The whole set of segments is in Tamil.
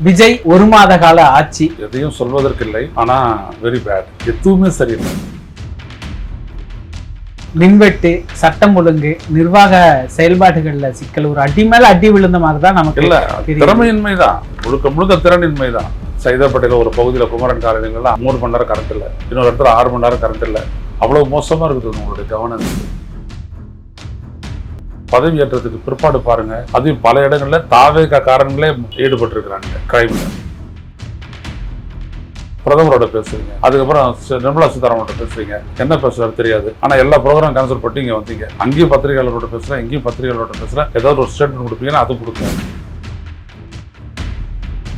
விஜய் ஒரு மாத கால ஆட்சி எதையும் சொல்வதற்கில்லை, ஆனா வெரி பேட். எதுவுமே சரியில்லை. மின்வெட்டு, சட்டம் ஒழுங்கு, நிர்வாக செயல்பாடுகள்ல சிக்கல், ஒரு அடி மேல அடி விழுந்த மாதிரி தான் நமக்கு இல்ல. திறமையின்மைதான், முழுக்க முழுக்க திறனின்மைதான். சைதாப்பேட்டையில ஒரு பகுதியில குமரன் காலனிகள்ல 3 மணி நேரம் கரண்ட் இல்லை, இன்னொரு இடத்துல 6 மணி நேரம் கரண்ட் இல்லை. அவ்வளவு மோசமா இருக்குது உங்களுடைய கவர்னன்ஸ். பதவி ஏற்றத்துக்கு பிற்பாடு பாருங்க, அதுவும் பல இடங்கள்ல தாவேக காரணங்களே ஈடுபட்டு இருக்கிறாங்க கிரைம்ல. பிரதமரோட பேசுறீங்க, அதுக்கப்புறம் நிர்மலா சீதாராமனோட பேசுறீங்க, என்ன பேசுறாரு தெரியாது. ஆனா எல்லா ப்ரோக்ராம் கேன்சல் பண்ணி இங்க வந்தீங்க. அங்கேயும் பத்திரிகையாளரோட பேசுறேன், இங்கேயும் பத்திரிகையாளரோட பேசுறேன். ஏதாவது ஒரு ஸ்டேட்மெண்ட் கொடுப்பீங்கன்னா அது கொடுங்க.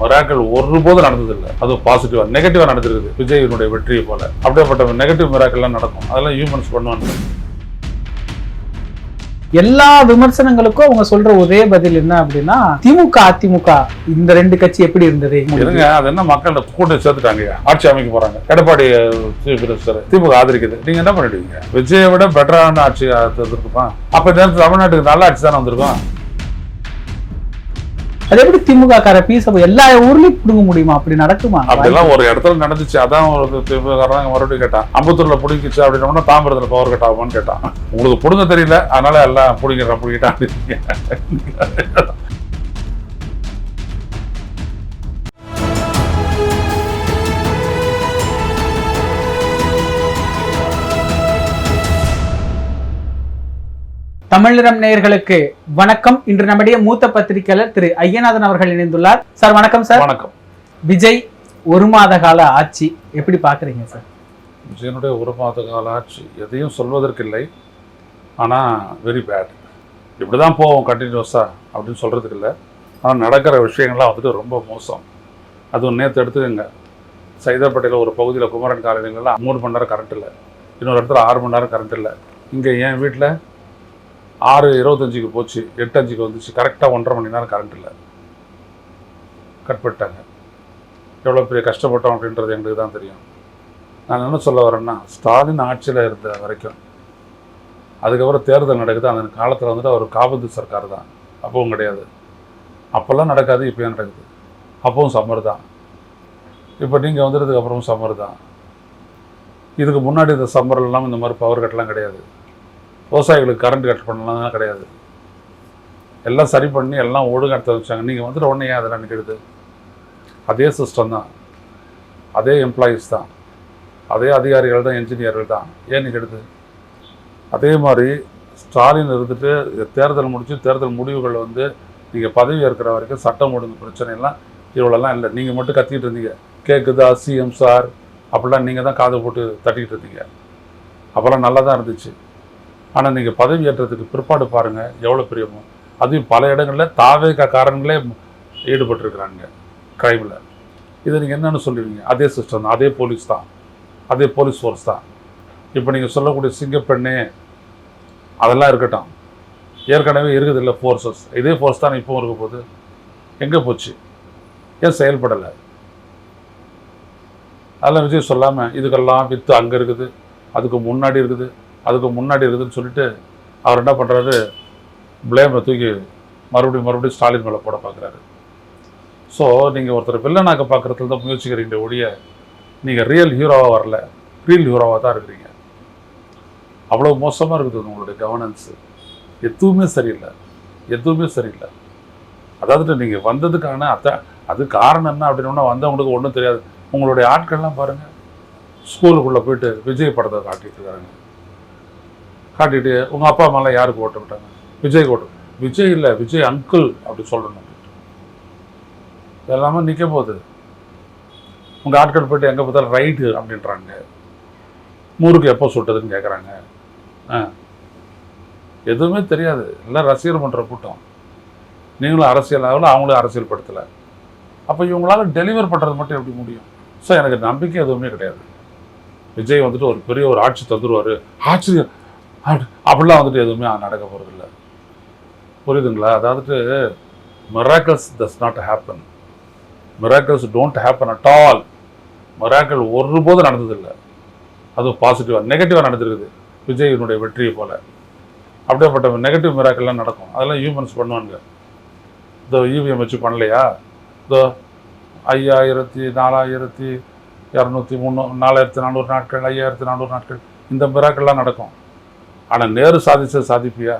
மிராக்கிள் ஒருபோதும் நடந்தது இல்லை. அது பாசிட்டிவா நெகட்டிவா நடந்திருக்குது. விஜயினுடைய வெற்றியை போல அப்படியேப்பட்ட நெகட்டிவ் மிராக்கிள்லாம் நடக்கும். அதெல்லாம் ஹியூமன்ஸ் பண்ணுவாங்க. எல்லா விமர்சனங்களுக்கும் அவங்க சொல்ற ஒரே பதில் என்ன அப்படின்னா, திமுக அதிமுக இந்த 2 கட்சி எப்படி இருந்தது இருங்க. அது என்ன மக்கள் கூட்டம் சேர்த்துட்டாங்க, ஆட்சி அமைக்க போறாங்க. எடப்பாடி சீஃப் மினிஸ்டர் திமுக ஆதரிக்குது. நீங்க என்ன பண்ணிடுவீங்க? விஜயை விட பெட்டரான ஆட்சி இருந்திருக்குமா? அப்ப நேரத்தில் தமிழ்நாட்டுக்கு நல்ல ஆட்சி தானே வந்திருக்கும். அது எப்படி திமுக கார பீஸ் எல்லா ஊர்லயும் பிடுங்க முடியுமா? அப்படி நடக்குமா? அப்படிலாம் ஒரு இடத்துல நடந்துச்சு. அதான் ஒரு திமுக மறுபடியும் கேட்டான், அம்பத்தூர்ல பிடிக்கிச்சு அப்படின்னா தாம்பரத்துல பவர் கட் ஆகுமான்னு கேட்டான். உங்களுக்கு பிடுங்க தெரியல, அதனால எல்லாம் பிடிக்கிட்டான். தமிழரம் நேயர்களுக்கு வணக்கம். இன்று நம்முடைய மூத்த பத்திரிகையாளர் திரு ஐயநாதன் அவர்கள் இணைந்துள்ளார். சார் வணக்கம். சார் வணக்கம். விஜய் ஒரு மாத கால ஆட்சி எப்படி பாக்குறீங்க சார்? விஜயனுடைய ஒரு மாத கால ஆட்சி எதையும் சொல்வதற்கில்லை, ஆனா வெரி பேட். இப்படிதான் போவோம் கண்டினியூஸா அப்படின்னு சொல்றதுக்கு இல்லை. ஆனா நடக்கிற விஷயங்கள்லாம் வந்துட்டு ரொம்ப மோசம். அதுவும் நேற்று எடுத்துக்கங்க, சைதாப்பேட்டையில் ஒரு பகுதியில் குமரன் காலனிகள்ல 3 மணி நேரம் கரண்ட் இல்லை, இன்னொரு இடத்துல 6 மணி நேரம் கரண்ட் இல்லை. இங்கே என் வீட்டில் 6:25க்கு போச்சு, 8:05க்கு வந்துச்சு. கரெக்டாக 1.5 மணி நேரம் கரண்ட் இல்லை, கட் பண்ணிட்டாங்க. எவ்வளோ பெரிய கஷ்டப்பட்டோம் அப்படின்றது எங்களுக்கு தான் தெரியும். நான் என்ன சொல்ல வரேன்னா, ஸ்டாலின் ஆட்சியில் இருந்த வரைக்கும், அதுக்கப்புறம் தேர்தல் நடக்குது, அந்த காலத்தில் வந்துட்டு அவர் காபந்து சர்க்கார் தான். அப்பவும் கிடையாது, அப்போல்லாம் நடக்காது, இப்போயும் நடக்குது. அப்பவும் சம்மர் தான், இப்போ நீங்கள் வந்துடுறதுக்கு அப்புறமும் சம்மர் தான். இதுக்கு முன்னாடி இந்த சம்மர்லாம் இந்த மாதிரி பவர் கட்லாம் கிடையாது. விவசாயிகளுக்கு கரண்ட் கட் பண்ணலாம் கிடையாது. எல்லாம் சரி பண்ணி எல்லாம் ஒழுங்கு எடுத்து வச்சாங்க. நீங்கள் வந்துட்டு உடனே ஏன் அதெல்லாம் நிற்கிறது? அதே சிஸ்டம் தான், அதே எம்ப்ளாயீஸ் தான், அதே அதிகாரிகள் தான், என்ஜினியர்கள் தான். ஏன் நிற்கிறது? அதே மாதிரி ஸ்டாலின் இருந்துட்டு தேர்தல் முடிச்சு தேர்தல் முடிவுகள் வந்து நீங்கள் பதவி ஏற்கிற வரைக்கும் சட்டம் ஒழுங்கு பிரச்சனைலாம் இவ்வளோலாம் இல்லை. நீங்கள் மட்டும் கத்திக்கிட்டு இருந்தீங்க, கேட்குதா சிஎம் சார் அப்படிலாம் நீங்கள் தான் காதை போட்டு தட்டிக்கிட்டு இருந்தீங்க. அப்போல்லாம் நல்லா தான் இருந்துச்சு. ஆனால் நீங்கள் பதவி ஏற்றத்துக்கு பிற்பாடு பாருங்கள் எவ்வளோ பெரியமோ. அதுவும் பல இடங்களில் தாவேக காரணங்களே ஈடுபட்டுருக்குறாங்க கிரைமில். இதை நீங்கள் என்னென்னு சொல்லுவீங்க? அதே சிஸ்டம் தான், அதே போலீஸ் தான், அதே போலீஸ் ஃபோர்ஸ் தான். இப்போ நீங்கள் சொல்லக்கூடிய சிங்கப்பெண்ணே அதெல்லாம் இருக்கட்டும், ஏற்கனவே இருக்குது இல்லை ஃபோர்ஸஸ். இதே ஃபோர்ஸ் தான் இப்போவும் இருக்க போகுது. எங்கே போச்சு? ஏன் செயல்படலை? அதெல்லாம் விஜய் சொல்லாமல் இதுக்கெல்லாம் வித்து அங்கே இருக்குது, அதுக்கு முன்னாடி இருக்குது, அதுக்கு முன்னாடி இருக்குதுன்னு சொல்லிட்டு அவர் என்ன பண்ணுறாரு, பிளேமை தூக்கி மறுபடியும் ஸ்டாலின் மேலே போட பார்க்குறாரு. ஸோ நீங்கள் ஒருத்தர் வில்லனாக்க பார்க்குறதுல தான் முயற்சிக்கிறீங்க ஒழிய, நீங்கள் ரியல் ஹீரோவாக வரல, ரியல் ஹீரோவாக தான் இருக்கிறீங்க. அவ்வளோ மோசமாக இருக்குது உங்களுடைய கவர்னன்ஸு. எதுவுமே சரியில்லை. அதாவது நீங்கள் வந்ததுக்கான அது காரணம் என்ன அப்படின்னா, வந்தவங்களுக்கு ஒன்றும் தெரியாது. உங்களுடைய ஆட்கள்லாம் பாருங்கள், ஸ்கூலுக்குள்ளே போயிட்டு விஜய் படத்தை காட்டிட்டு இருக்காங்க. காட்டிட்டு உங்கள் அப்பா அம்மாலாம் யாருக்கு ஓட்ட விட்டாங்க? விஜய் ஓட்டு. விஜய் இல்லை, விஜய் அங்கிள் அப்படி சொல்லணும். எல்லாமே நிற்க போகுது. உங்கள் ஆட்கள் போய்ட்டு எங்கே பார்த்தாலும் ரைட்டு அப்படின்றாங்க. முறுக்கு எப்போ சுட்டதுன்னு கேட்குறாங்க. எதுவுமே தெரியாது. எல்லாம் ரசிகர் பண்ணுற கூட்டம். நீங்களும் அரசியல் ஆகல, அவங்களும் அரசியல் படுத்தலை. அப்போ இவங்களால டெலிவர் பண்ணுறது மட்டும் எப்படி முடியும்? ஸோ எனக்கு நம்பிக்கை எதுவுமே கிடையாது. விஜய் வந்துட்டு ஒரு பெரிய ஒரு ஆட்சி தந்துடுவார், ஆட்சி அப்படிலாம் வந்துட்டு எதுவுமே நடக்க போகிறதில்ல. புரியுதுங்களா? அதாவது miracles does not happen. Miracles don't happen at all. Miracle ஒருபோதும் நடந்ததில்லை. அதுவும் பாசிட்டிவாக நெகட்டிவாக நடந்திருக்குது விஜயினுடைய வெற்றியை போல. அப்படியேப்பட்ட நெகட்டிவ் மிராக்கிள்லாம் நடக்கும். அதெல்லாம் ஹியூமன்ஸ் பண்ணுவாங்க. இதோ இவிஎம் வச்சு பண்ணலையா, இதோ 5000 4200 4400 நாட்கள் 5400 நாட்கள் இந்த மிராக்கள்லாம் நடக்கும். ஆனால் நேரு சாதிப்பியா?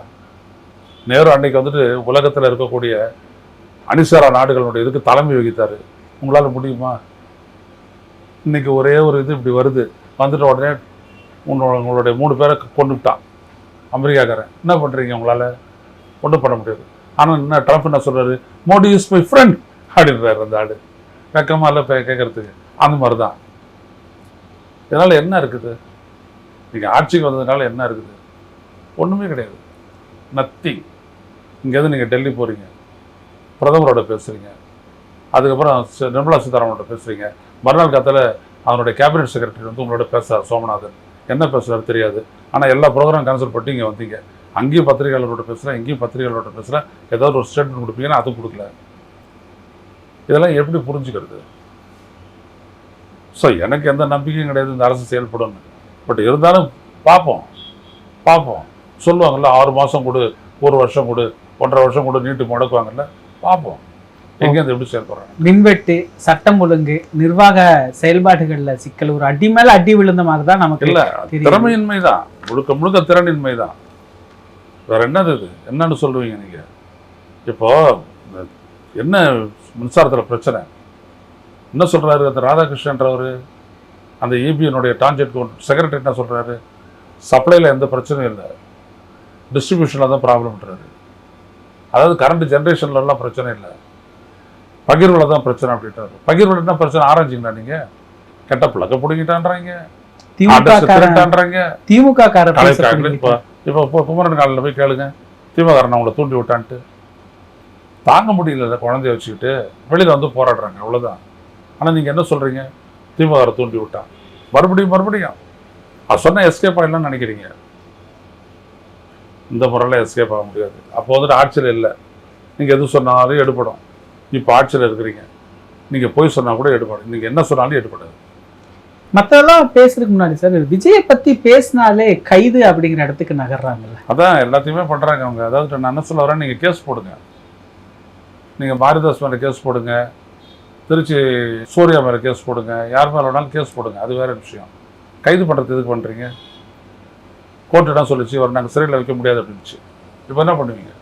நேரு அன்னைக்கு வந்துட்டு உலகத்தில் இருக்கக்கூடிய அணிசாரா நாடுகளுடைய இதுக்கு தலைமை வகித்தார். உங்களால் முடியுமா? இன்னைக்கு ஒரே ஒரு இது இப்படி வருது, வந்துட்டு உடனே உங்களுடைய 3 பேரை கொண்டுட்டான் அமெரிக்காக்காரன். என்ன பண்ணுறீங்க? உங்களால் ஒன்றும் பண்ண முடியாது. ஆனால் என்ன ட்ரம்ப் என்ன சொல்கிறாரு? மோடி இஸ் மை ஃப்ரெண்ட் அப்படின்றாரு. அந்த ஆடு வெக்கமாக இல்லை கேட்கறதுக்கு. அந்த மாதிரி தான். இதனால் என்ன இருக்குது? நீங்கள் ஆட்சிக்கு வந்ததுனால என்ன இருக்குது? ஒன்றுமே கிடையாது. நத்திங். இங்கேருந்து நீங்கள் டெல்லி போகிறீங்க, பிரதமரோட பேசுகிறீங்க, அதுக்கப்புறம் நிர்மலா சீதாராமனோட பேசுகிறீங்க. மறுநாள் காலத்தில் அவனுடைய கேபினட் செக்ரட்டரி வந்து உங்களோட பேசுகிறார் சோமநாதன். என்ன பேசுகிறாரு தெரியாது. ஆனால் எல்லா ப்ரோக்ராம் கேன்சல் பண்ணிட்டு இங்கே வந்தீங்க. அங்கேயும் பத்திரிகையாளரோட பேசுகிறேன், இங்கேயும் பத்திரிகையாளரோட பேசுகிறேன். ஏதாவது ஒரு ஸ்டேட்மெண்ட் கொடுப்பீங்கன்னா அதுவும் கொடுக்கல. இதெல்லாம் எப்படி புரிஞ்சுக்கிறது? ஸோ எனக்கு எந்த நம்பிக்கையும் கிடையாது இந்த அரசு செயல்படும். பட் இருந்தாலும் பார்ப்போம். சொல்லுவாங்கல்ல 6 மாதம் கொடு, 1 வருஷம் கொடு, 1.5 வருஷம் கொடு, நீட்டு முடக்குவாங்கல்ல. பார்ப்போம் எங்கேருந்து எப்படி செயல்படுறாங்க. மின்வெட்டு, சட்டம் ஒழுங்கு, நிர்வாக செயல்பாடுகள்ல சிக்கல், ஒரு அடி மேல அடி விழுந்த மாதிரி தான் நமக்கு இல்லை. திறமையின்மை தான், முழுக்க திறனின்மை தான். வேற என்னது இது? என்னன்னு சொல்லுவீங்க நீங்க? இப்போ என்ன மின்சாரத்தில் பிரச்சனை என்ன சொல்றாரு அந்த ராதாகிருஷ்ணன்றவர்? அந்த இபிஎனுடைய டான்ஜெட் செக்ரட்டரி என்ன சொல்றாரு? சப்ளைல எந்த பிரச்சனையும் இல்லை, டிஸ்ட்ரிபியூஷனில் தான் ப்ராப்ளம்ன்றாரு. அதாவது கரண்ட் ஜென்ரேஷன்லாம் பிரச்சனை இல்லை, பகிர்வில் தான் பிரச்சனை அப்படின்றாரு. பகிர்வில் என்ன பிரச்சனை ஆரம்பிச்சிங்களா? நீங்க கெட்ட பிளக்க பிடிக்கிட்டான்றாங்க, திமுக. இப்போ குமரன் காலில் போய் கேளுங்க, திமுக அவங்களை தூண்டி விட்டான்ட்டு. தாங்க முடியல குழந்தைய வச்சுக்கிட்டு வெளியில் வந்து போராடுறாங்க, அவ்வளோதான். ஆனால் நீங்கள் என்ன சொல்கிறீங்க? திமுக தூண்டி விட்டான், மறுபடியும் அது சொன்னால் எஸ்கேப் ஆகிடலாம்னு நினைக்கிறீங்க. இந்த முறையில் எஸ்கேப் ஆக முடியாது. அப்போ வந்துட்டு ஆட்சியில் இல்லை, நீங்கள் எது சொன்னாலும் எடுபடும். இப்போ ஆட்சியில் இருக்கிறீங்க, நீங்கள் போய் சொன்னால் கூட எடுபடும், நீங்கள் என்ன சொன்னாலும் எடுபடாது. மற்றெல்லாம் பேசுறதுக்கு முன்னாடி சார், விஜயை பற்றி பேசினாலே கைது அப்படிங்கிற இடத்துக்கு நகர்றாங்கல்ல. அதான் எல்லாத்தையுமே பண்ணுறாங்க அவங்க. அதாவது நான் என்ன சொல்ல வரேன், நீங்கள் கேஸ் போடுங்க, நீங்கள் மாரிதாஸ் மேலே கேஸ் போடுங்க, திருச்சி சூர்யா மேலே கேஸ் போடுங்க, யார் மேலே வேணாலும் கேஸ் போடுங்க, அது வேற விஷயம். கைது பண்ணுறது எதுக்கு பண்ணுறீங்க? கோர்ட்டு என்ன சொல்லிச்சு, அவர் நாங்கள் சிறையில் வைக்க முடியாது அப்படின்ச்சு. இப்போ என்ன பண்ணுவீங்க?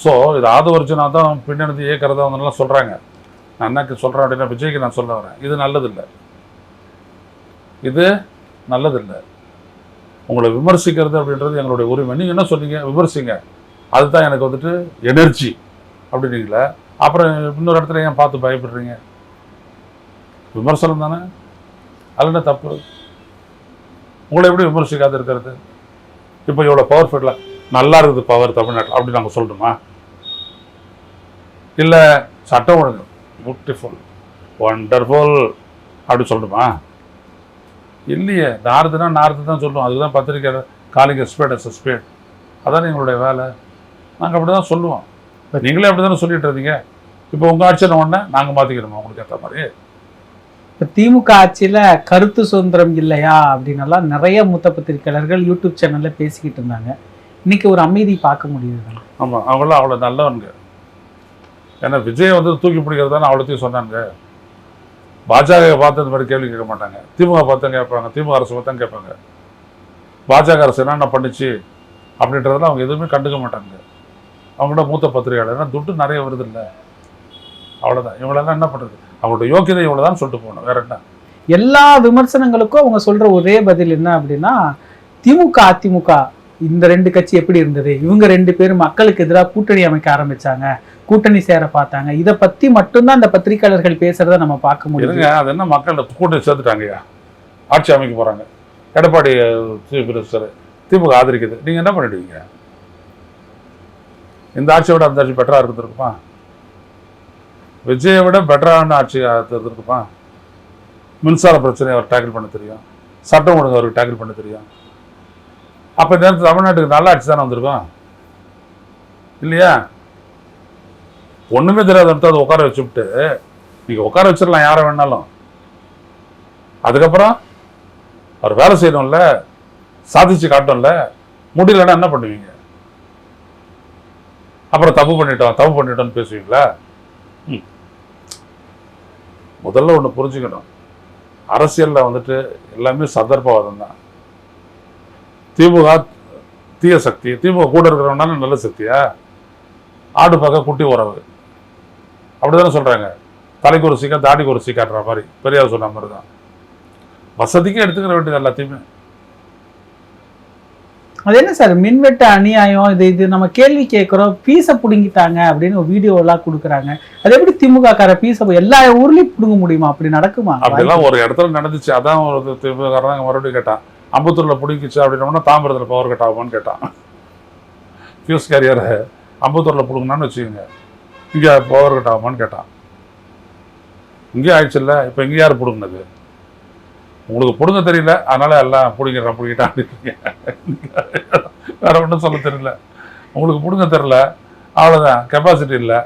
ஸோ இது ஆதவர்ஜுனா தான் பின்னணி இயக்கிறதா வந்துலாம் சொல்கிறாங்க. நான் என்ன சொல்கிறேன் அப்படின்னா, விஜய்க்கு நான் சொல்ல வரேன், இது நல்லதில்லை, இது நல்லதில்லை. உங்களை விமர்சிக்கிறது அப்படின்றது எங்களுடைய உரிமை. நீங்கள் என்ன சொன்னீங்க? விமர்சிங்க, அதுதான் எனக்கு வந்துட்டு எனர்ஜி அப்படின்னீங்களே. அப்புறம் இன்னொரு இடத்துல ஏன் பார்த்து பயப்படுறீங்க? விமர்சனம் தானே, அதில் என்ன தப்பு? உங்களை எப்படி விமர்சிக்காது இருக்கிறது? இப்போ இவ்வளோ பவர்ஃபுல்லாக நல்லா இருக்குது பவர் தமிழ்நாட்டில் அப்படி நாங்கள் சொல்லணுமா? இல்லை சட்டம் ஒழுங்கு பியூட்டிஃபுல் ஒண்டர்ஃபுல் அப்படி சொல்லணுமா? இல்லையே. நார்த்துனா நார்த்து தான் சொல்லுவோம். அதுதான் பத்திரிக்கை காலிங் எஸ்பேட் எஸ் எஸ்பேட். அதான் எங்களுடைய வேலை. நாங்கள் அப்படி தான் சொல்லுவோம். நீங்களே அப்படி தானே சொல்லிட்டு இருந்தீங்க. இப்போ உங்கள் ஆட்சியில் ஒன்று நாங்கள் மாற்றிக்கிறோமா உங்களுக்கு ஏற்ற மாதிரி? இப்போ திமுக ஆட்சியில் கருத்து சுதந்திரம் இல்லையா அப்படின்னலாம் நிறைய மூத்த பத்திரிகையாளர்கள் யூடியூப் சேனலில் பேசிக்கிட்டு இருந்தாங்க. இன்னைக்கு ஒரு அமைதி பார்க்க முடியுது. ஆமாம், அவங்களாம் அவ்வளோ நல்லவனுங்க. ஏன்னா விஜய் வந்து தூக்கி பிடிக்கிறதானே அவ்வளோத்தையும் சொன்னாங்க. பாஜக பார்த்து இந்த மாதிரி கேள்வி கேட்க மாட்டாங்க, திமுக பார்த்தா கேட்பாங்க, திமுக அரசு பார்த்தா கேட்பாங்க. பாஜக அரசு என்னென்ன பண்ணிச்சு அப்படின்றதெல்லாம் அவங்க எதுவுமே கண்டுக்க மாட்டாங்க. அவங்களோட மூத்த பத்திரிகையாளர் ஏன்னா துட்டு நிறைய வருது இல்லை, அவ்வளோதான். இவங்களெல்லாம் என்ன பண்ணுறது? அவங்களோட யோக்கியதை இவ்வளோதான் சொல்லிட்டு போகணும், வேற என்ன? எல்லா விமர்சனங்களுக்கும் அவங்க சொல்ற ஒரே பதில் என்ன அப்படின்னா, திமுக அதிமுக இந்த 2 கட்சி எப்படி இருந்தது, இவங்க 2 பேரும் மக்களுக்கு எதிராக கூட்டணி அமைக்க ஆரம்பிச்சாங்க, கூட்டணி சேர பார்த்தாங்க. இதை பத்தி மட்டும்தான் அந்த பத்திரிகையாளர்கள் பேசுறத நம்ம பார்க்க முடியுங்க. அது என்ன மக்கள் கூட்டணி சேர்த்துட்டாங்கய்யா, ஆட்சி அமைக்க போறாங்க, எடப்பாடி சீஃப் மினிஸ்டர், திமுக ஆதரிக்குது, நீங்க என்ன பண்ணிடுவீங்க? இந்த ஆட்சியை விட அந்த ஆட்சி பெட்டரா இருந்திருக்குமா? விஜயை விட பெட்டரான ஆட்சி இருந்திருக்குமா? மின்சார பிரச்சனையை அவர் டேக்கிள் பண்ண தெரியும், சட்டம் ஒழுங்கு அவருக்கு டேக்கிள் பண்ண தெரியும். அப்போ இந்த நேரத்தில் தமிழ்நாட்டுக்கு நல்ல ஆட்சி தானே வந்திருக்கும் இல்லையா? ஒன்றுமே தெரியாத அதை உட்கார வச்சுவிட்டு நீங்கள் உட்கார வச்சிடலாம் யாரை வேணாலும். அதுக்கப்புறம் அவர் வேலை செய்யணும்ல, சாதிச்சு காட்டணும்ல, முடியலன்னா என்ன பண்ணுவீங்க? அப்புறம் தப்பு பண்ணிட்டோம்னு பேசுவீங்களா? முதல்ல ஒன்று புரிஞ்சுக்கணும், அரசியலில் வந்துட்டு எல்லாமே சந்தர்ப்பவாதம் தான். திமுக தீய சக்தி, திமுக கூட இருக்கிறவனால நல்ல சக்தியா? ஆடு பார்க்க குட்டி உறவு அப்படிதானே சொல்றாங்க. தலைக்கு ஒரு சீக்கா தாடிக்கு ஒரு சீக்காட்டுற மாதிரி பெரியார் சொன்ன மாதிரி தான். வசதிக்கு எடுத்துக்கிற வேண்டியது எல்லாத்தையுமே. அது என்ன சார் மின்வெட்டு அநியாயம், இது நம்ம கேள்வி கேட்கிறோம், பீஸை பிடுங்கிட்டாங்க அப்படின்னு வீடியோ எல்லாம் கொடுக்குறாங்க. அது எப்படி திமுக கார பீஸை எல்லா ஊர்லயும் பிடுங்க முடியுமா? அப்படி நடக்குமா? அப்படிலாம் ஒரு இடத்துல நடந்துச்சு. அதான் ஒரு திமுக காரங்க மறுபடியும் கேட்டான், அம்பத்தூர்ல பிடிங்கிச்சு அப்படின்னா தாம்பரத்துல பவர் கட் ஆகுமான்னு கேட்டான். ஃபியூஸ் கேரியரை அம்பத்தூர்ல பிடுங்கினான்னு வச்சுக்கோங்க, இங்க பவர் கட் ஆகுமான்னு கேட்டான். இங்கே ஆயிடுச்சு இல்லை, இப்போ இங்கே யார் பிடுங்கினது? உங்களுக்கு பிடுங்க தெரியல, அதனால எல்லாம் பிடிங்கிட்டான். வேற ஒன்றும் சொல்ல தெரியல. உங்களுக்கு பிடுங்க தெரியல, அவ்வளோதான், கெப்பாசிட்டி இல்லை,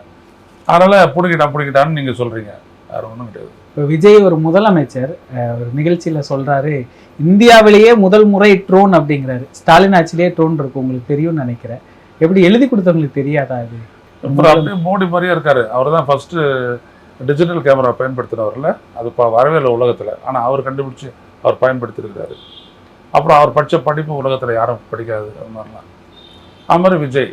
அதனால பிடிக்கிட்டான்னு நீங்க சொல்றீங்க. வேற ஒன்றும் கிடையாது. இப்போ விஜய் ஒரு முதலமைச்சர் ஒரு நிகழ்ச்சியில சொல்றாரு, இந்தியாவிலேயே முதல் முறை ட்ரோன் அப்படிங்கிறாரு. ஸ்டாலின் ஆட்சியிலேயே ட்ரோன் இருக்கு, உங்களுக்கு தெரியும்னு நினைக்கிறேன். எப்படி எழுதி கொடுத்தவங்களுக்கு தெரியாதா? அது அப்படியே மோடி மாதிரியே இருக்காரு. அவர் தான் ஃபர்ஸ்ட் டிஜிட்டல் கேமரா பயன்படுத்தினவர்ல, அது வரவே இல்லை உலகத்தில். ஆனால் அவர் கண்டுபிடிச்சி அவர் பயன்படுத்தியிருக்கிறாரு. அப்புறம் அவர் படித்த படிப்பு உலகத்தில் யாரும் படிக்காது. அது மாதிரிலாம். அது மாதிரி விஜய்,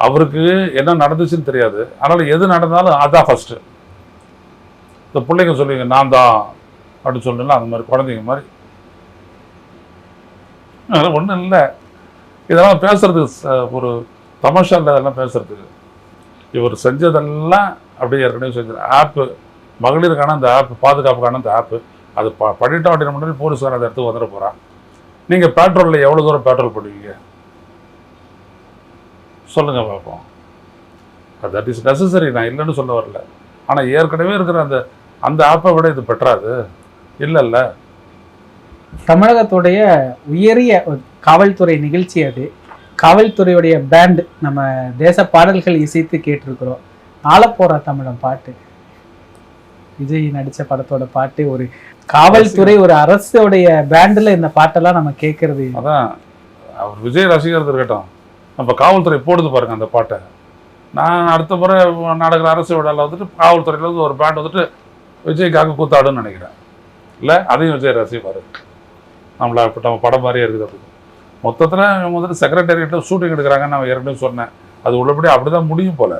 அவருக்கு என்ன நடந்துச்சுன்னு தெரியாது, அதனால் எது நடந்தாலும் அதான் ஃபஸ்ட்டு. இந்த பிள்ளைங்க சொல்லுவீங்க நான் தான் அப்படின்னு சொல்லலாம், அந்த மாதிரி குழந்தைங்க மாதிரி. அதெல்லாம் ஒன்றும் இல்லை. இதெல்லாம் பேசுறதுக்கு ஒரு தமாஷா இல்லை. அதெல்லாம் பேசுறதுக்கு இவர் செஞ்சதெல்லாம் அப்படியே ஏற்கனவே செஞ்சது. ஆப்பு மகளிருக்கான அந்த ஆப், பாதுகாப்புக்கான அந்த ஆப்பு, அது பண்ணிட்டோம் அப்படின்னு முன்னாடி போலீஸ்காரன் அந்த இடத்துக்கு வந்துட போகிறான். நீங்கள் பெட்ரோலில் எவ்வளோ தூரம் பெட்ரோல் பண்ணுவீங்க சொல்லுங்கள் பார்ப்போம். தட் இஸ் நெசசரி, நான் இல்லைன்னு சொல்ல வரல. ஆனால் ஏற்கனவே இருக்கிற அந்த ஆப்பை விட இது பெட்டராது இல்லைல்ல. தமிழகத்துடைய உயரிய காவல்துறை நிகழ்ச்சி அது. காவல்துறையுடைய பேண்ட் நம்ம தேச பாடல்கள் இசைத்து கேட்டிருக்கிறோம். ஆளப்போற தமிழன் பாட்டு, விஜய் நடித்த படத்தோட பாட்டு, ஒரு காவல்துறை ஒரு அரசுடைய பேண்டில் இந்த பாட்டெல்லாம் நம்ம கேட்கறது. அதான் அவர் விஜய் ரசிகர்கள் இருக்கட்டும், நம்ம காவல்துறை போடுது பாருங்க அந்த பாட்டை. நான் அடுத்த முறை நடக்கிற அரசு விழாவில் வந்துட்டு காவல்துறையிலேருந்து ஒரு பேண்ட் வந்துட்டு விஜய்க்காக கூத்தாடுன்னு நினைக்கிறேன். இல்லை அதையும் விஜய் ரசிப்பார். நம்ம படம் மாதிரியே இருக்குது. அப்படி மொத்தத்தில் இவங்க வந்துட்டு செக்ரட்டரியேட்டில் ஷூட்டிங் எடுக்கிறாங்கன்னு நான் ஏற்கனவே சொன்னேன். அது உள்ளபடி அப்படி தான் முடியும் போல்.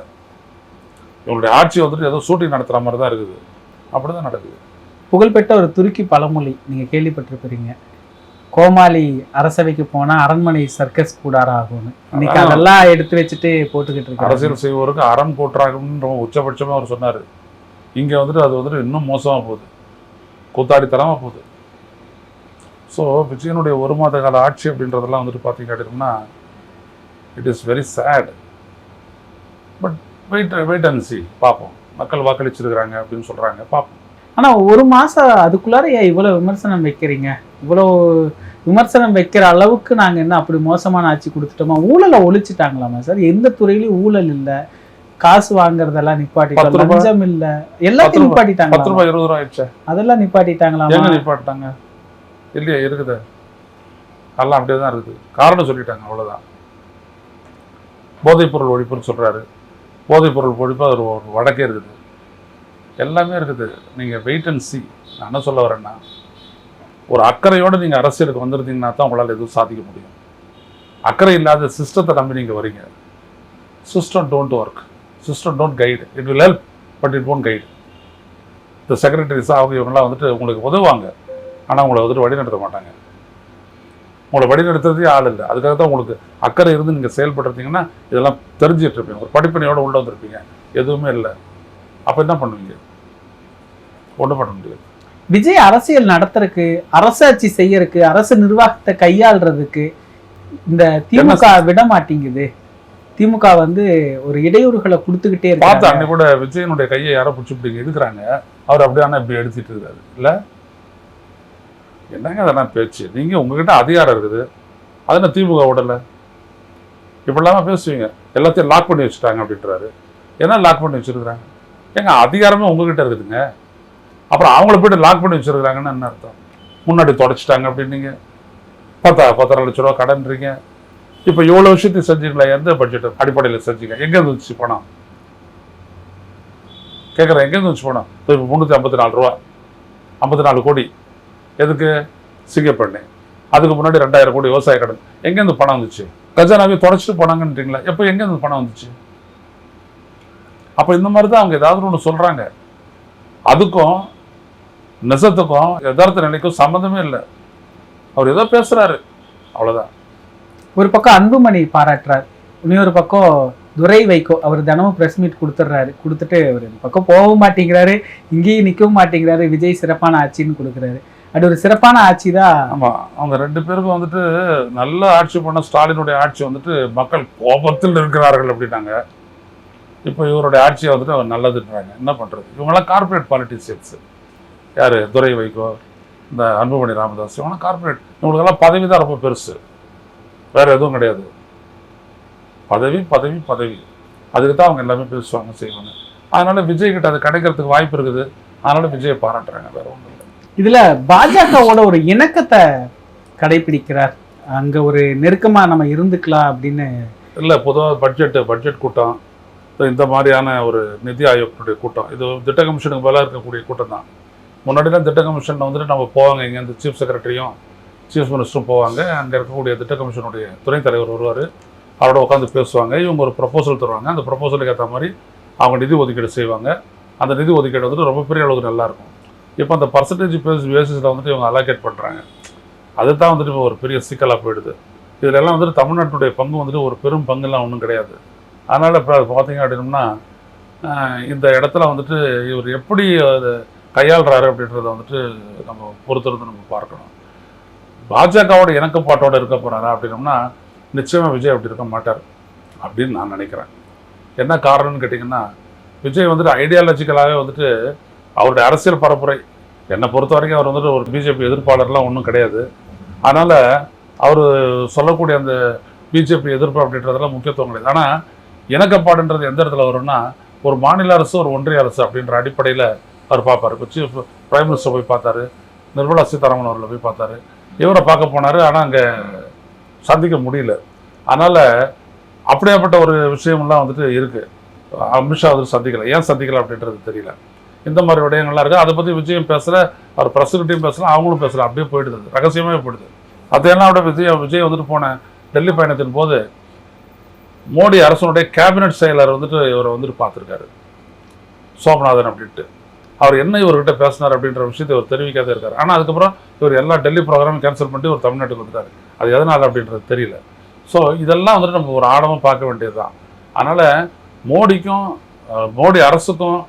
இவங்களுடைய ஆட்சி வந்துட்டு ஏதோ ஷூட்டிங் நடத்துகிற மாதிரி தான் இருக்குது. அப்படி தான் நடக்குது. புகழ்பெற்ற ஒரு துருக்கி பழமொழி நீங்கள் கேள்விப்பட்டிருப்பீங்க, கோமாளி அரசவைக்கு போனால் அரண்மனை சர்க்கஸ் கூடாரா ஆகும்னு. இன்னைக்கு அதெல்லாம் எடுத்து வச்சுட்டு போட்டுக்கிட்டு இருக்கு. அரசியல் செய்வோருக்கு அறம் கூட்டுறாங்கன்னு ரொம்ப உச்சபட்சமாக அவர் சொன்னார். இங்கே வந்துட்டு அது வந்துட்டு இன்னும் மோசமாக போகுது, கூத்தாடித்தனமாக போகுது. ஸோ விஜயனுடைய ஒரு மாத கால ஆட்சி அப்படின்றதெல்லாம் வந்துட்டு பார்த்தீங்க கேட்டிங்கன்னா it is very sad. But wait and see, பார்ப்போம். மக்கள் வாக்களிச்சிருக்கிறாங்க அப்படின்னு சொல்கிறாங்க, பார்ப்போம். ஆனால் ஒரு மாதம் அதுக்குள்ளார ஏன் இவ்வளோ விமர்சனம் வைக்கிறீங்க? இவ்வளோ விமர்சனம் வைக்கிற அளவுக்கு நாங்கள் என்ன அப்படி மோசமான ஆட்சி கொடுத்துட்டோமா? ஊழலை ஒழிச்சிட்டாங்களாமா சார்? எந்த துறையிலையும் ஊழல் இல்லை, காசு வாங்குறதெல்லாம் நிப்பாட்டிட்டாங்க, லஞ்சம் இல்லை, எல்லாத்தையும் நிப்பாட்டிட்டாங்க. 10 ரூபாய் 20 ரூபா ஆயிடுச்சு, அதெல்லாம் நிப்பாட்டிட்டாங்களாமா? எங்க நிப்பாட்டிட்டாங்க? இல்லையா, இருக்குது, அதெல்லாம் அப்படியே தான் இருக்குது. காரணம் சொல்லிட்டாங்க, அவ்வளோதான். போதைப்பொருள் ஒழிப்புன்னு சொல்கிறாரு. போதைப்பொருள் ஒழிப்பு அது ஒரு வடக்கே இருக்குது, எல்லாமே இருக்குது. நீங்கள் வெயிட் அண்ட் சி. நான் என்ன சொல்ல வரேன்னா, ஒரு அக்கறையோடு நீங்கள் அரசியலுக்கு வந்துருந்தீங்கன்னா தான் உங்களால் எதுவும் சாதிக்க முடியும். அக்கறை இல்லாத சிஸ்டத்தை நம்பி நீங்கள் வரீங்க. System don't work, system don't guide. It will help but it don't guide. இந்த செக்ரட்டரிஸ் அவங்க இவங்கெல்லாம் வந்துட்டு உங்களுக்கு உதவுவாங்க, ஆனால் உங்களை வந்துட்டு வழிநடத்த மாட்டாங்க. உங்களை வழிநடத்துறதே ஆள் இல்லை. அதுக்காக தான் உங்களுக்கு அக்கறை இருந்து நீங்கள் செயல்பட்டுருந்தீங்கன்னா இதெல்லாம் தெரிஞ்சிட்டு இருப்பீங்க. ஒரு படிப்பனையோடு உள்ள வந்திருப்பீங்க, எதுவுமே இல்லை. அப்போ என்ன பண்ணுவீங்க? ஒன்றும் பண்ண முடியாது. விஜய் அரசியல் நடத்துறதுக்கு, அரசாட்சி செய்யறதுக்கு, அரசு நிர்வாகத்தை கையாளுறதுக்கு இந்த திமுக விட மாட்டேங்குது. திமுக வந்து ஒரு இடையூறுகளை கொடுத்துக்கிட்டே இருக்கு. பார்த்து அன்னைக்கு கூட விஜயனுடைய கையை யாரோ பிடிச்சி இப்படி எடுக்கிறாங்க, அவர் அப்படியான இப்படி எடுத்துட்டு இருக்காரு. இல்லை என்னங்க அதெல்லாம் பேச்சு? நீங்கள் உங்ககிட்ட அதிகாரம் இருக்குது, அது என்ன திமுக விடலை? இப்படிலாமா பேசுவீங்க? எல்லாத்தையும் லாக் பண்ணி வச்சுட்டாங்க அப்படின்றாரு. என்ன லாக் பண்ணி வச்சுருக்குறாங்க? ஏங்க அதிகாரமே உங்ககிட்ட இருக்குதுங்க, அப்புறம் அவங்கள போய்ட்டு லாக் பண்ணி வச்சுருக்குறாங்கன்னு என்ன அர்த்தம்? முன்னாடி தொடச்சிட்டாங்க அப்படின்னீங்க, 10 லட்ச ரூபா கடன்றீங்க. இப்போ இவ்வளோ விஷயத்தையும் செஞ்சீங்களா? எந்த பட்ஜெட் அடிப்படையில் செஞ்சீங்க? எங்கே இருந்துச்சு பணம்? கேட்குறேன், எங்கேருந்து வந்துச்சு பணம்? இப்போ 354 ரூபா, 54 கோடி. எதுக்கு? சிங்கப்பண்ணு. அதுக்கு முன்னாடி 2000 கோடி விவசாய கடன். எங்கேருந்து பணம் வந்துச்சு? கஜானாவே தொடச்சிட்டு போனாங்கன்றீங்களா? எப்போ எங்கேருந்து பணம் வந்துச்சு? அப்போ இந்த மாதிரி தான் அவங்க ஏதாவது ஒன்று சொல்கிறாங்க. அதுக்கும் நெசத்துக்கும் யதார்த்த நிலைக்கும் சம்மந்தமே இல்லை. அவர் ஏதோ பேசுகிறாரு, அவ்வளோதான். ஒரு பக்கம் அன்புமணி பாராட்டுறார், இன்னொரு பக்கம் துரை வைகோ அவர் தினமும் ப்ரெஸ் மீட் கொடுத்துட்றாரு. கொடுத்துட்டு அவர் இந்த பக்கம் போகவும் மாட்டேங்கிறாரு, இங்கேயும் நிற்கவும் மாட்டேங்கிறாரு. விஜய் சிறப்பான ஆட்சின்னு கொடுக்குறாரு. அது ஒரு சிறப்பான ஆட்சி தான். ஆமாம், அவங்க 2 பேருக்கும் வந்துட்டு நல்ல ஆட்சி பண்ண ஸ்டாலினுடைய ஆட்சி வந்துட்டு மக்கள் கோபத்தில் இருக்கிறார்கள் அப்படின்னாங்க. இப்போ இவருடைய ஆட்சியை வந்துட்டு அவர் நல்லதுன்றாங்க. என்ன பண்ணுறது? இவங்கெல்லாம் கார்பரேட் பாலிட்டிஷியன்ஸு. யார்? துரை வைகோ, இந்த அன்புமணி ராமதாஸ், இவங்களாம் கார்பரேட். இவங்களுக்கெல்லாம் பதவி தான் ரொம்ப பெருசு, வேறு எதுவும் கிடையாது. பதவி பதவி பதவி, அதுக்கு தான் அவங்க எல்லாமே பேசுவாங்க, செய்வாங்க. அதனால் விஜய் கிட்ட அது கிடைக்கிறதுக்கு வாய்ப்பு இருக்குது. அதனால் விஜயை பாராட்டுறாங்க, வேறு ஒன்றும் இல்லை. இதில் பாஜகவோட ஒரு இணக்கத்தை கடைபிடிக்கிறார். அங்கே ஒரு நெருக்கமாக நம்ம இருந்துக்கலாம் அப்படின்னு இல்லை. பொதுவாக பட்ஜெட் கூட்டம், இந்த மாதிரியான ஒரு நிதி ஆயோகத்துடைய கூட்டம், இது திட்ட கமிஷனுக்கு மேலே இருக்கக்கூடிய கூட்டம் தான். முன்னாடிலாம் திட்ட கமிஷனில் வந்துட்டு நம்ம போவாங்க, இங்கேருந்து சீஃப் செக்ரட்டரியும் சீஃப் மினிஸ்டரும் போவாங்க. அங்கே இருக்கக்கூடிய திட்ட கமிஷனுடைய துணைத் தலைவர் வருவார், அவரோட உட்காந்து பேசுவாங்க. இவங்க ஒரு ப்ரொபோசல் தருவாங்க, அந்த ப்ரொபோசலுக்கு ஏற்ற மாதிரி அவங்க நிதி ஒதுக்கீடு செய்வாங்க. அந்த நிதி ஒதுக்கீடு வந்துட்டு ரொம்ப பெரிய அளவுக்கு நல்லாயிருக்கும். இப்போ அந்த பர்சன்டேஜ் பேசிஸில் வந்துட்டு இவங்க அலோகேட் பண்ணுறாங்க. அதுதான் வந்துட்டு இப்போ ஒரு பெரிய சிக்கலாக போயிடுது. இதில் எல்லாம் வந்துட்டு தமிழ்நாட்டுடைய பங்கு வந்துட்டு ஒரு பெரும் பங்குலாம் ஒன்றும் கிடையாது. அதனால் இப்போ பார்த்தீங்க அப்படின்னம்னா இந்த இடத்துல வந்துட்டு இவர் எப்படி அதை கையாளுறாரு அப்படின்றத வந்துட்டு நம்ம பொறுத்திருந்து நம்ம பார்க்கணும். பாஜகவோட இணக்கப்பாட்டோடு இருக்க போகிறாரா அப்படின்னம்னா நிச்சயமாக விஜய் அப்படி இருக்க மாட்டார் அப்படின்னு நான் நினைக்கிறேன். என்ன காரணம்னு கேட்டிங்கன்னா, விஜய் வந்துட்டு ஐடியாலஜிக்கலாகவே வந்துட்டு அவருடைய அரசியல் பரப்புரை, என்னை பொறுத்த வரைக்கும் அவர் வந்துட்டு ஒரு பிஜேபி எதிர்ப்பாளர்லாம் ஒன்றும் கிடையாது. அதனால் அவர் சொல்லக்கூடிய அந்த பிஜேபி எதிர்ப்பு அப்படின்றதெல்லாம் முக்கியத்துவம் கிடையாது. ஆனால் இணக்கப்பாடுன்றது எந்த இடத்துல வரும்னா, ஒரு மாநில அரசு ஒரு ஒன்றிய அரசு அப்படின்ற அடிப்படையில் அவர் பார்ப்பார். இப்போ சீஃப் பிரைம் மினிஸ்டர் போய் பார்த்தாரு, நிர்மலா சீதாராமன் அவர்களை போய் பார்த்தாரு, இவரை பார்க்க போனார். ஆனால் அங்கே சந்திக்க முடியல. அதனால் அப்படியாப்பட்ட ஒரு விஷயமெல்லாம் வந்துட்டு இருக்குது. அமித்ஷா வந்து சந்திக்கலை. ஏன் சந்திக்கலை அப்படின்றது தெரியல. இந்த மாதிரி விடயங்கள்லாம் இருக்குது. அதை பற்றி விஜயம் பேசல, அவர் பிரசிடண்ட்டையும் பேசலாம், அவங்களும் பேசலாம். அப்படியே போயிடுது, ரகசியமே போயிடுது. அதையெல்லாம் விட விஜய் வந்துட்டு போன டெல்லி பயணத்தின் போது மோடி அரசனுடைய கேபினட் செயலர் வந்துட்டு இவரை வந்துட்டு பார்த்துருக்காரு, சோமநாதன் அப்படின்ட்டு. அவர் என்ன இவர்கிட்ட பேசினார் அப்படின்ற விஷயத்தை இவர் தெரிவிக்காதே இருக்கார். ஆனால் அதுக்கப்புறம் இவர் எல்லா டெல்லி ப்ரோக்ராமும் கேன்சல் பண்ணிட்டு ஒரு தமிழ்நாட்டுக்கு வந்துட்டார். அது எதனால் அப்படின்றது தெரியல. ஸோ இதெல்லாம் வந்துட்டு நம்ம ஒரு ஆழமாக பார்க்க வேண்டியது தான். அதனால் மோடி அரசுக்கும்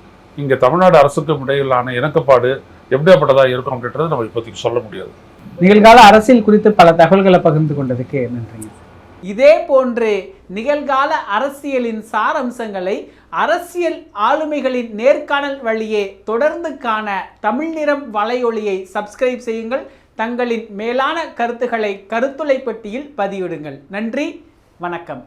இங்கே தமிழ்நாடு அரசுக்கும் இடையிலான இணக்கப்பாடு எப்படியாப்பட்டதாக இருக்கும் அப்படின்றது நம்ம இப்போதைக்கு சொல்ல முடியாது. நிகழ்கால அரசியல் குறித்து பல தகவல்களை பகிர்ந்து கொண்டதுக்கு நன்றிங்க. இதே போன்று நிகழ்கால அரசியலின் சாரம்சங்களை அரசியல் ஆளுமைகளின் நேர்காணல் வழியே தொடர்ந்து காண தமிழ் நிறம் வலையொலியை சப்ஸ்கிரைப் செய்யுங்கள். தங்களின் மேலான கருத்துக்களை கருத்துளை பெட்டியில் பதிவிடுங்கள். நன்றி, வணக்கம்.